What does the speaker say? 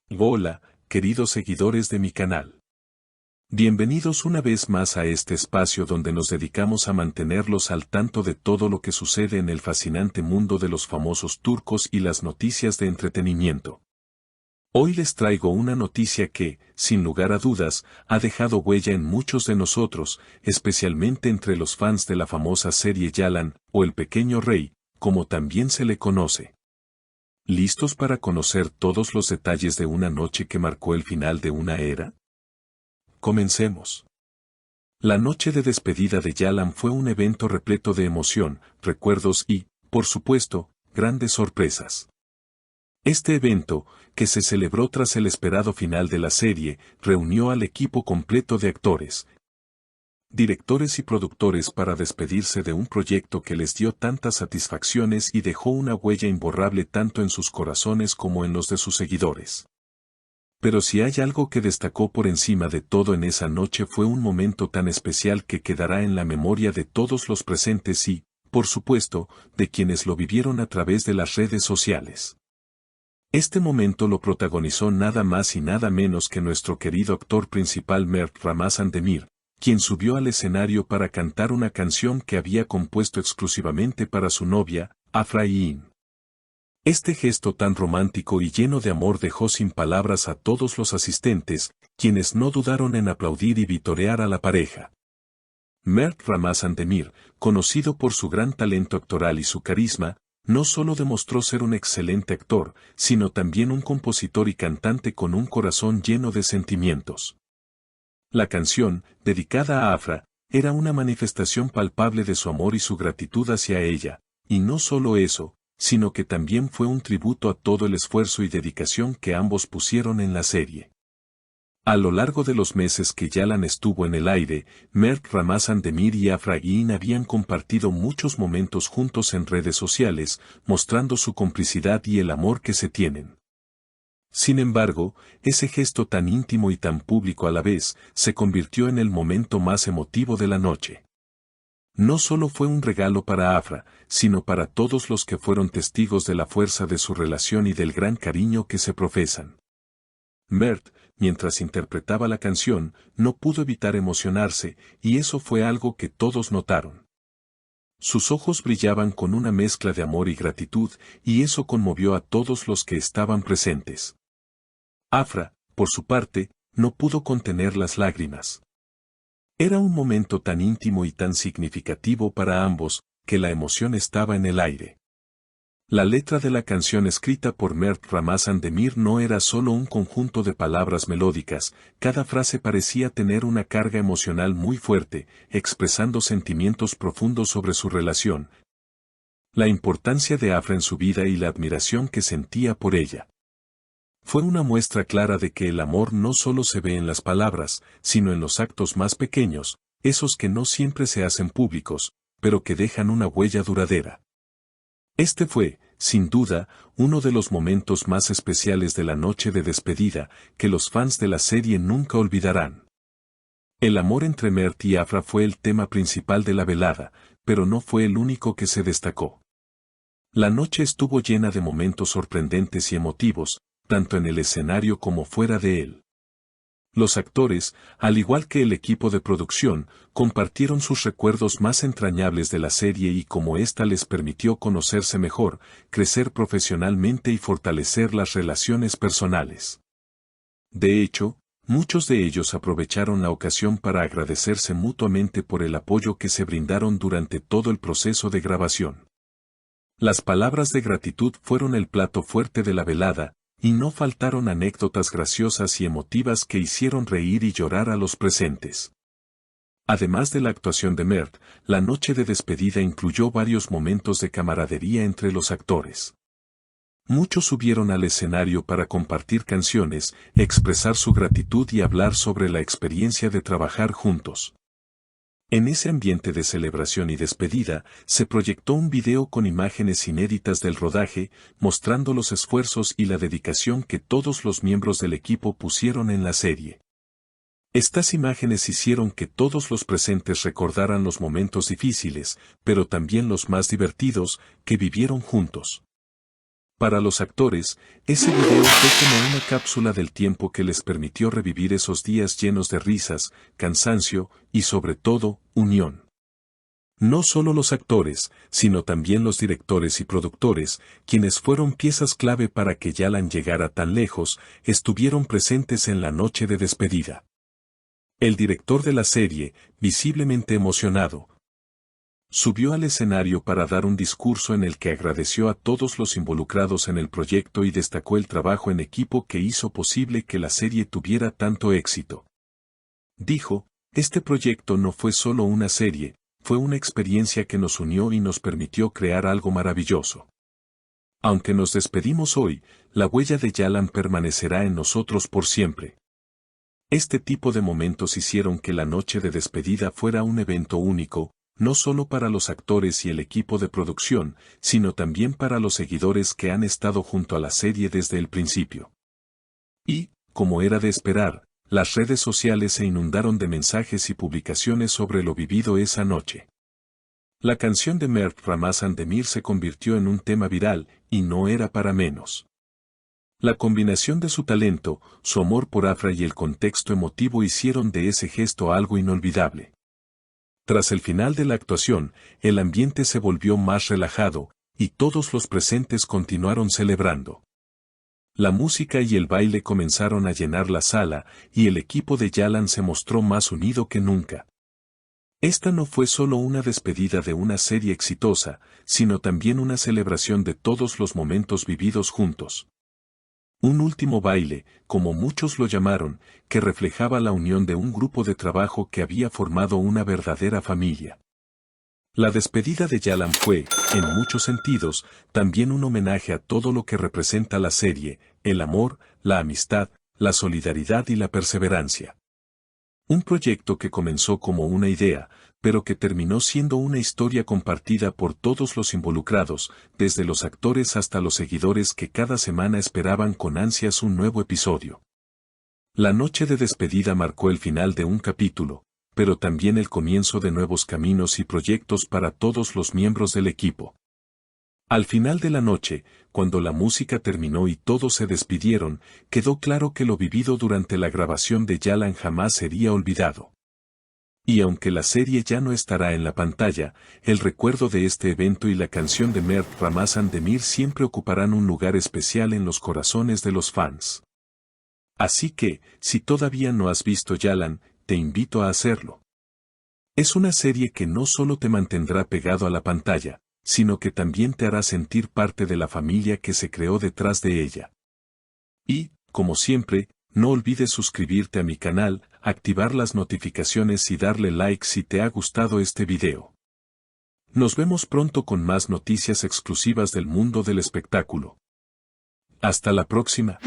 Hola, queridos seguidores de mi canal. Bienvenidos una vez más a este espacio donde nos dedicamos a mantenerlos al tanto de todo lo que sucede en el fascinante mundo de los famosos turcos y las noticias de entretenimiento. Hoy les traigo una noticia que, sin lugar a dudas, ha dejado huella en muchos de nosotros, especialmente entre los fans de la famosa serie Yalan, o El Pequeño Rey, como también se le conoce. ¿Listos para conocer todos los detalles de una noche que marcó el final de una era? Comencemos. La noche de despedida de Yalan fue un evento repleto de emoción, recuerdos y, por supuesto, grandes sorpresas. Este evento, que se celebró tras el esperado final de la serie, reunió al equipo completo de actores, directores y productores para despedirse de un proyecto que les dio tantas satisfacciones y dejó una huella imborrable tanto en sus corazones como en los de sus seguidores. Pero si hay algo que destacó por encima de todo en esa noche fue un momento tan especial que quedará en la memoria de todos los presentes y, por supuesto, de quienes lo vivieron a través de las redes sociales. Este momento lo protagonizó nada más y nada menos que nuestro querido actor principal Mert Ramazan Demir, quien subió al escenario para cantar una canción que había compuesto exclusivamente para su novia, Afra Yeğen. Este gesto tan romántico y lleno de amor dejó sin palabras a todos los asistentes, quienes no dudaron en aplaudir y vitorear a la pareja. Mert Ramazan Demir, conocido por su gran talento actoral y su carisma, no solo demostró ser un excelente actor, sino también un compositor y cantante con un corazón lleno de sentimientos. La canción, dedicada a Afra, era una manifestación palpable de su amor y su gratitud hacia ella, y no solo eso, sino que también fue un tributo a todo el esfuerzo y dedicación que ambos pusieron en la serie. A lo largo de los meses que Yalan estuvo en el aire, Mert Ramazan Demir y Afra Yeğen habían compartido muchos momentos juntos en redes sociales, mostrando su complicidad y el amor que se tienen. Sin embargo, ese gesto tan íntimo y tan público a la vez, se convirtió en el momento más emotivo de la noche. No solo fue un regalo para Afra, sino para todos los que fueron testigos de la fuerza de su relación y del gran cariño que se profesan. Mert, mientras interpretaba la canción, no pudo evitar emocionarse, y eso fue algo que todos notaron. Sus ojos brillaban con una mezcla de amor y gratitud, y eso conmovió a todos los que estaban presentes. Afra, por su parte, no pudo contener las lágrimas. Era un momento tan íntimo y tan significativo para ambos, que la emoción estaba en el aire. La letra de la canción escrita por Mert Ramazan Demir no era solo un conjunto de palabras melódicas, cada frase parecía tener una carga emocional muy fuerte, expresando sentimientos profundos sobre su relación, la importancia de Afra en su vida y la admiración que sentía por ella. Fue una muestra clara de que el amor no solo se ve en las palabras, sino en los actos más pequeños, esos que no siempre se hacen públicos, pero que dejan una huella duradera. Este fue, sin duda, uno de los momentos más especiales de la noche de despedida, que los fans de la serie nunca olvidarán. El amor entre Mert y Afra fue el tema principal de la velada, pero no fue el único que se destacó. La noche estuvo llena de momentos sorprendentes y emotivos, tanto en el escenario como fuera de él. Los actores, al igual que el equipo de producción, compartieron sus recuerdos más entrañables de la serie y cómo ésta les permitió conocerse mejor, crecer profesionalmente y fortalecer las relaciones personales. De hecho, muchos de ellos aprovecharon la ocasión para agradecerse mutuamente por el apoyo que se brindaron durante todo el proceso de grabación. Las palabras de gratitud fueron el plato fuerte de la velada, y no faltaron anécdotas graciosas y emotivas que hicieron reír y llorar a los presentes. Además de la actuación de Mert, la noche de despedida incluyó varios momentos de camaradería entre los actores. Muchos subieron al escenario para compartir canciones, expresar su gratitud y hablar sobre la experiencia de trabajar juntos. En ese ambiente de celebración y despedida, se proyectó un video con imágenes inéditas del rodaje, mostrando los esfuerzos y la dedicación que todos los miembros del equipo pusieron en la serie. Estas imágenes hicieron que todos los presentes recordaran los momentos difíciles, pero también los más divertidos, que vivieron juntos. Para los actores, ese video fue como una cápsula del tiempo que les permitió revivir esos días llenos de risas, cansancio y sobre todo, unión. No solo los actores, sino también los directores y productores, quienes fueron piezas clave para que Yalan llegara tan lejos, estuvieron presentes en la noche de despedida. El director de la serie, visiblemente emocionado, subió al escenario para dar un discurso en el que agradeció a todos los involucrados en el proyecto y destacó el trabajo en equipo que hizo posible que la serie tuviera tanto éxito. Dijo, este proyecto no fue solo una serie, fue una experiencia que nos unió y nos permitió crear algo maravilloso. Aunque nos despedimos hoy, la huella de Yalan permanecerá en nosotros por siempre. Este tipo de momentos hicieron que la noche de despedida fuera un evento único, no solo para los actores y el equipo de producción, sino también para los seguidores que han estado junto a la serie desde el principio. Y, como era de esperar, las redes sociales se inundaron de mensajes y publicaciones sobre lo vivido esa noche. La canción de Mert Ramazan Demir se convirtió en un tema viral, y no era para menos. La combinación de su talento, su amor por Afra y el contexto emotivo hicieron de ese gesto algo inolvidable. Tras el final de la actuación, el ambiente se volvió más relajado, y todos los presentes continuaron celebrando. La música y el baile comenzaron a llenar la sala, y el equipo de Yalan se mostró más unido que nunca. Esta no fue solo una despedida de una serie exitosa, sino también una celebración de todos los momentos vividos juntos. Un último baile, como muchos lo llamaron, que reflejaba la unión de un grupo de trabajo que había formado una verdadera familia. La despedida de Yalan fue, en muchos sentidos, también un homenaje a todo lo que representa la serie, el amor, la amistad, la solidaridad y la perseverancia. Un proyecto que comenzó como una idea, pero que terminó siendo una historia compartida por todos los involucrados, desde los actores hasta los seguidores que cada semana esperaban con ansias un nuevo episodio. La noche de despedida marcó el final de un capítulo, pero también el comienzo de nuevos caminos y proyectos para todos los miembros del equipo. Al final de la noche, cuando la música terminó y todos se despidieron, quedó claro que lo vivido durante la grabación de Yalan jamás sería olvidado. Y aunque la serie ya no estará en la pantalla, el recuerdo de este evento y la canción de Mert Ramazan Demir siempre ocuparán un lugar especial en los corazones de los fans. Así que, si todavía no has visto Yalan, te invito a hacerlo. Es una serie que no solo te mantendrá pegado a la pantalla, sino que también te hará sentir parte de la familia que se creó detrás de ella. Y, como siempre, no olvides suscribirte a mi canal, activar las notificaciones y darle like si te ha gustado este video. Nos vemos pronto con más noticias exclusivas del mundo del espectáculo. Hasta la próxima.